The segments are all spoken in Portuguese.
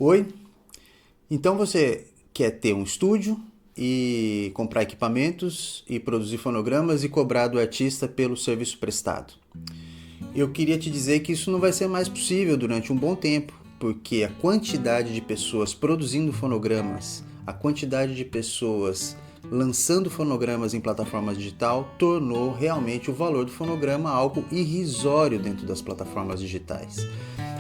Oi, então você quer ter um estúdio e comprar equipamentos e produzir fonogramas e cobrar do artista pelo serviço prestado. Eu queria te dizer que isso não vai ser mais possível durante um bom tempo, porque a quantidade de pessoas produzindo fonogramas, a quantidade de pessoas lançando fonogramas em plataformas digital tornou realmente o valor do fonograma algo irrisório dentro das plataformas digitais.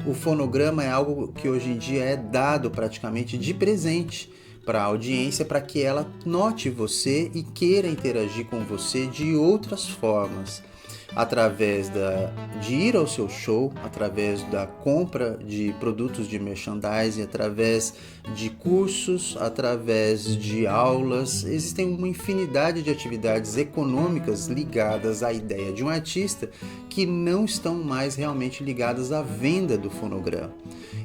O fonograma é algo que hoje em dia é dado praticamente de presente para a audiência, para que ela note você e queira interagir com você de outras formas, através de ir ao seu show, através da compra de produtos de merchandising, através de cursos, através de aulas. Existem uma infinidade de atividades econômicas ligadas à ideia de um artista que não estão mais realmente ligadas à venda do fonograma.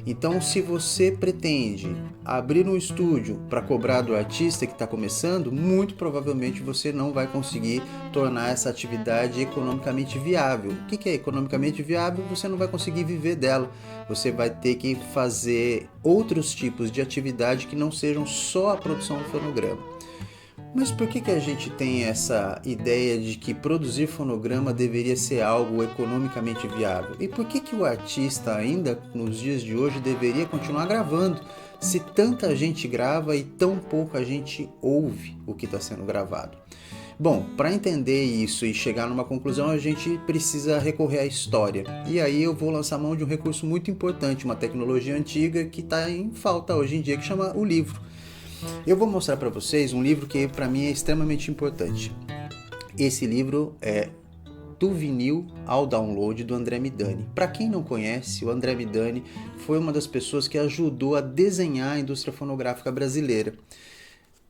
Então, se você pretende abrir um estúdio para cobrar do artista que está começando, muito provavelmente você não vai conseguir tornar essa atividade economicamente viável. O que é economicamente viável? Você não vai conseguir viver dela. Você vai ter que fazer outros tipos de atividade que não sejam só a produção do fonograma. Mas por que a gente tem essa ideia de que produzir fonograma deveria ser algo economicamente viável? E por que o artista, ainda nos dias de hoje, deveria continuar gravando, se tanta gente grava e tão pouca gente ouve o que está sendo gravado? Bom, para entender isso e chegar numa conclusão, a gente precisa recorrer à história. E aí eu vou lançar mão de um recurso muito importante, uma tecnologia antiga que está em falta hoje em dia, que chama o livro. Eu vou mostrar para vocês um livro que para mim é extremamente importante. Esse livro é Do Vinil ao Download, do André Midani. Para quem não conhece, o André Midani foi uma das pessoas que ajudou a desenhar a indústria fonográfica brasileira,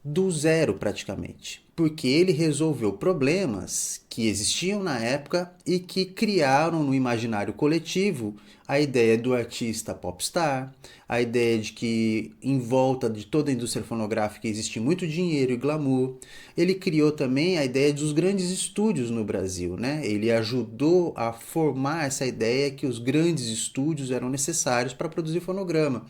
do zero praticamente, porque ele resolveu problemas que existiam na época e que criaram no imaginário coletivo a ideia do artista popstar, a ideia de que em volta de toda a indústria fonográfica existe muito dinheiro e glamour. Ele criou também a ideia dos grandes estúdios no Brasil, né? Ele ajudou a formar essa ideia que os grandes estúdios eram necessários para produzir fonograma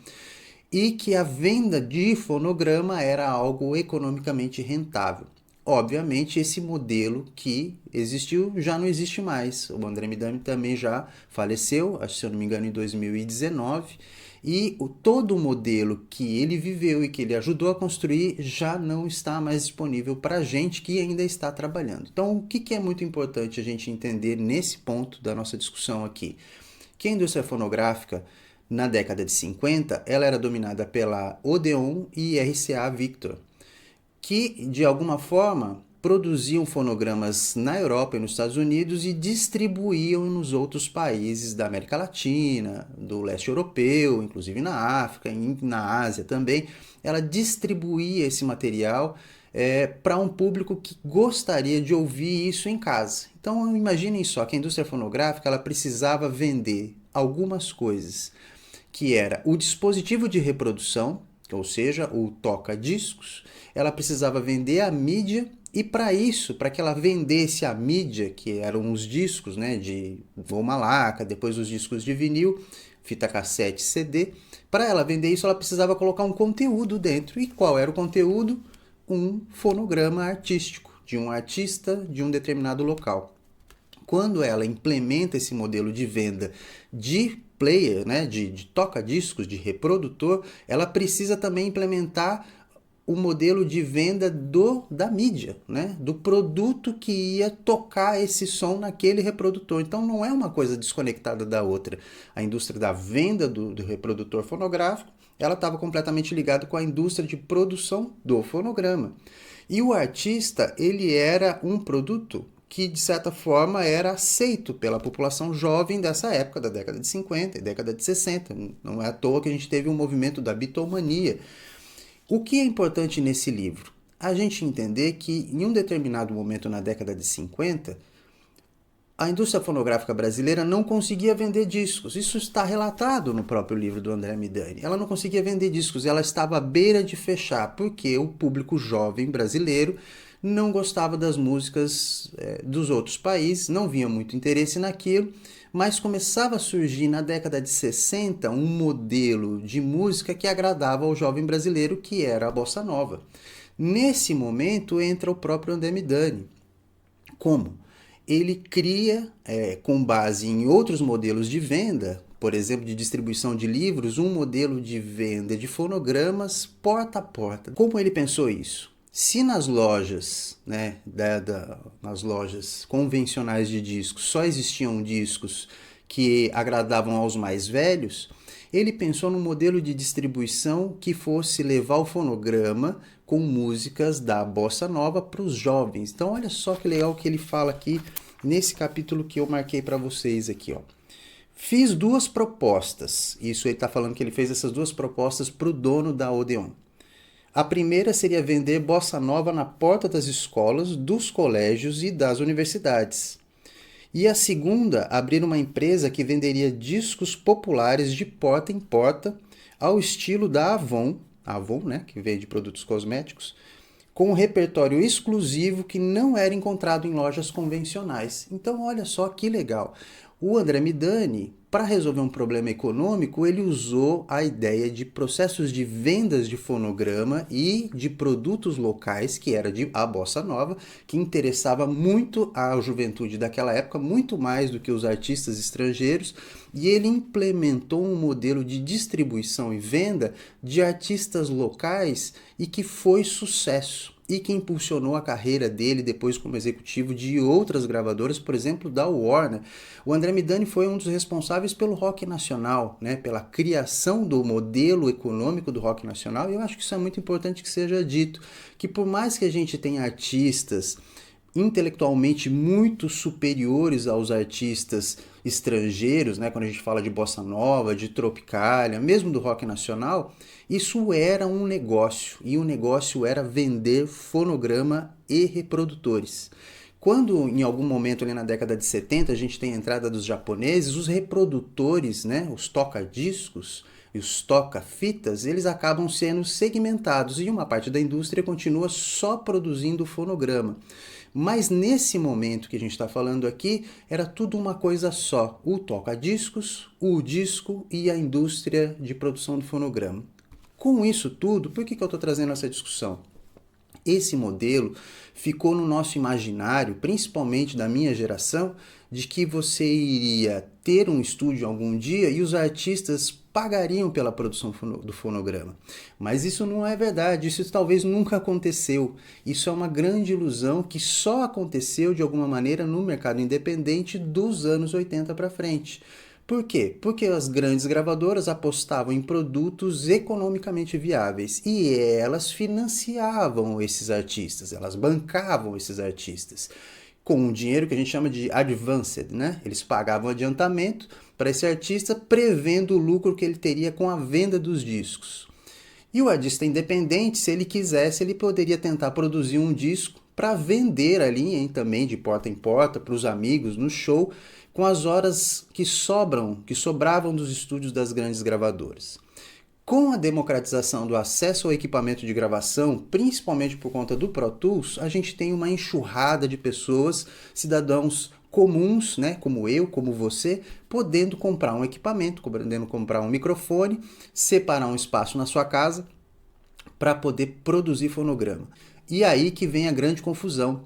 e que a venda de fonograma era algo economicamente rentável. Obviamente, esse modelo que existiu já não existe mais. O André Midani também já faleceu, se eu não me engano, em 2019. E todo o modelo que ele viveu e que ele ajudou a construir já não está mais disponível para a gente que ainda está trabalhando. Então, o que é muito importante a gente entender nesse ponto da nossa discussão aqui? Que a indústria fonográfica, na década de 50, ela era dominada pela Odeon e RCA Victor, que de alguma forma produziam fonogramas na Europa e nos Estados Unidos e distribuíam nos outros países da América Latina, do leste europeu, inclusive na África, na Ásia também. Ela distribuía esse material para um público que gostaria de ouvir isso em casa. Então imaginem só que a indústria fonográfica ela precisava vender algumas coisas, que era o dispositivo de reprodução, ou seja, o toca-discos. Ela precisava vender a mídia e para isso, para que ela vendesse a mídia, que eram os discos, né, de goma laca, depois os discos de vinil, fita cassete, CD, para ela vender isso ela precisava colocar um conteúdo dentro. E qual era o conteúdo? Um fonograma artístico, de um artista de um determinado local. Quando ela implementa esse modelo de venda de player, né, de toca-discos, de reprodutor, ela precisa também implementar o modelo de venda da mídia, né? Do produto que ia tocar esse som naquele reprodutor. Então não é uma coisa desconectada da outra. A indústria da venda do reprodutor fonográfico, ela estava completamente ligada com a indústria de produção do fonograma. E o artista, ele era um produto que, de certa forma, era aceito pela população jovem dessa época, da década de 50 e década de 60. Não é à toa que a gente teve um movimento da bitomania. O que é importante nesse livro? A gente entender que, em um determinado momento na década de 50, a indústria fonográfica brasileira não conseguia vender discos. Isso está relatado no próprio livro do André Midani. Ela não conseguia vender discos, ela estava à beira de fechar, porque o público jovem brasileiro não gostava das músicas dos outros países, não via muito interesse naquilo, mas começava a surgir na década de 60 um modelo de música que agradava ao jovem brasileiro, que era a bossa nova. Nesse momento entra o próprio André Midani. Como? Ele cria, com base em outros modelos de venda, por exemplo, de distribuição de livros, um modelo de venda de fonogramas porta a porta. Como ele pensou isso? Se nas lojas, né, nas lojas convencionais de discos só existiam discos que agradavam aos mais velhos, ele pensou num modelo de distribuição que fosse levar o fonograma com músicas da bossa nova para os jovens. Então olha só que legal que ele fala aqui nesse capítulo que eu marquei para vocês aqui, ó. Fiz 2 propostas. Isso ele está falando que ele fez essas 2 propostas para o dono da Odeon. A primeira seria vender bossa nova na porta das escolas, dos colégios e das universidades. E a segunda, abrir uma empresa que venderia discos populares de porta em porta, ao estilo da Avon, né, que vende produtos cosméticos, com um repertório exclusivo que não era encontrado em lojas convencionais. Então, olha só que legal. O André Midani, para resolver um problema econômico, ele usou a ideia de processos de vendas de fonograma e de produtos locais, que era a bossa nova, que interessava muito à juventude daquela época, muito mais do que os artistas estrangeiros, e ele implementou um modelo de distribuição e venda de artistas locais e que foi sucesso. E que impulsionou a carreira dele depois como executivo de outras gravadoras, por exemplo, da Warner. O André Midani foi um dos responsáveis pelo rock nacional, né, pela criação do modelo econômico do rock nacional, e eu acho que isso é muito importante que seja dito, que por mais que a gente tenha artistas intelectualmente muito superiores aos artistas estrangeiros, né? Quando a gente fala de bossa nova, de tropicália, mesmo do rock nacional, isso era um negócio, e o negócio era vender fonograma e reprodutores. Quando, em algum momento ali na década de 70, a gente tem a entrada dos japoneses, os reprodutores, né, os toca-discos e os toca-fitas, eles acabam sendo segmentados e uma parte da indústria continua só produzindo fonograma. Mas nesse momento que a gente está falando aqui, era tudo uma coisa só: o toca-discos, o disco e a indústria de produção do fonograma. Com isso tudo, por que eu estou trazendo essa discussão? Esse modelo ficou no nosso imaginário, principalmente da minha geração, de que você iria ter um estúdio algum dia e os artistas pagariam pela produção do fonograma. Mas isso não é verdade, isso talvez nunca aconteceu. Isso é uma grande ilusão que só aconteceu de alguma maneira no mercado independente dos anos 80 para frente. Por quê? Porque as grandes gravadoras apostavam em produtos economicamente viáveis e elas financiavam esses artistas, elas bancavam esses artistas com um dinheiro que a gente chama de advanced, né? Eles pagavam adiantamento para esse artista, prevendo o lucro que ele teria com a venda dos discos. E o artista independente, se ele quisesse, ele poderia tentar produzir um disco para vender ali, também de porta em porta, para os amigos, no show, com as horas que sobravam dos estúdios das grandes gravadoras. Com a democratização do acesso ao equipamento de gravação, principalmente por conta do Pro Tools, a gente tem uma enxurrada de pessoas, cidadãos comuns, né, como eu, como você, podendo comprar um equipamento, podendo comprar um microfone, separar um espaço na sua casa para poder produzir fonograma. E aí que vem a grande confusão,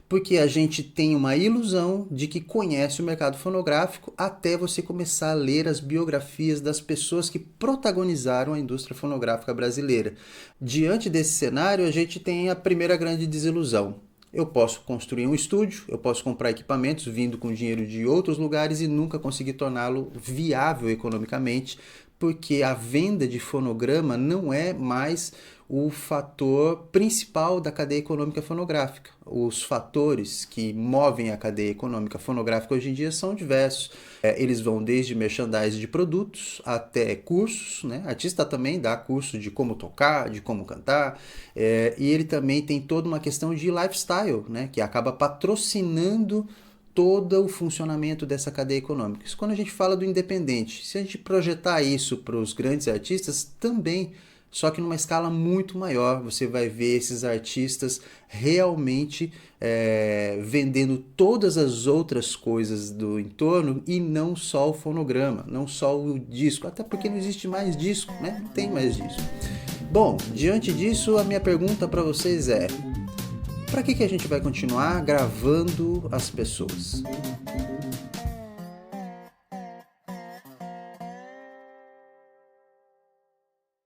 porque a gente tem uma ilusão de que conhece o mercado fonográfico até você começar a ler as biografias das pessoas que protagonizaram a indústria fonográfica brasileira. Diante desse cenário, a gente tem a primeira grande desilusão. Eu posso construir um estúdio, eu posso comprar equipamentos vindo com dinheiro de outros lugares e nunca conseguir torná-lo viável economicamente, porque a venda de fonograma não é mais o fator principal da cadeia econômica fonográfica. Os fatores que movem a cadeia econômica fonográfica hoje em dia são diversos. Eles vão desde merchandising de produtos até cursos, né? O artista também dá curso de como tocar, de como cantar, e ele também tem toda uma questão de lifestyle, né? Que acaba patrocinando todo o funcionamento dessa cadeia econômica. Isso quando a gente fala do independente. Se a gente projetar isso para os grandes artistas, também só que numa escala muito maior. Você vai ver esses artistas realmente vendendo todas as outras coisas do entorno e não só o fonograma, não só o disco, até porque não existe mais disco, né? Não tem mais disco. Bom, diante disso, a minha pergunta para vocês é: para que a gente vai continuar gravando as pessoas?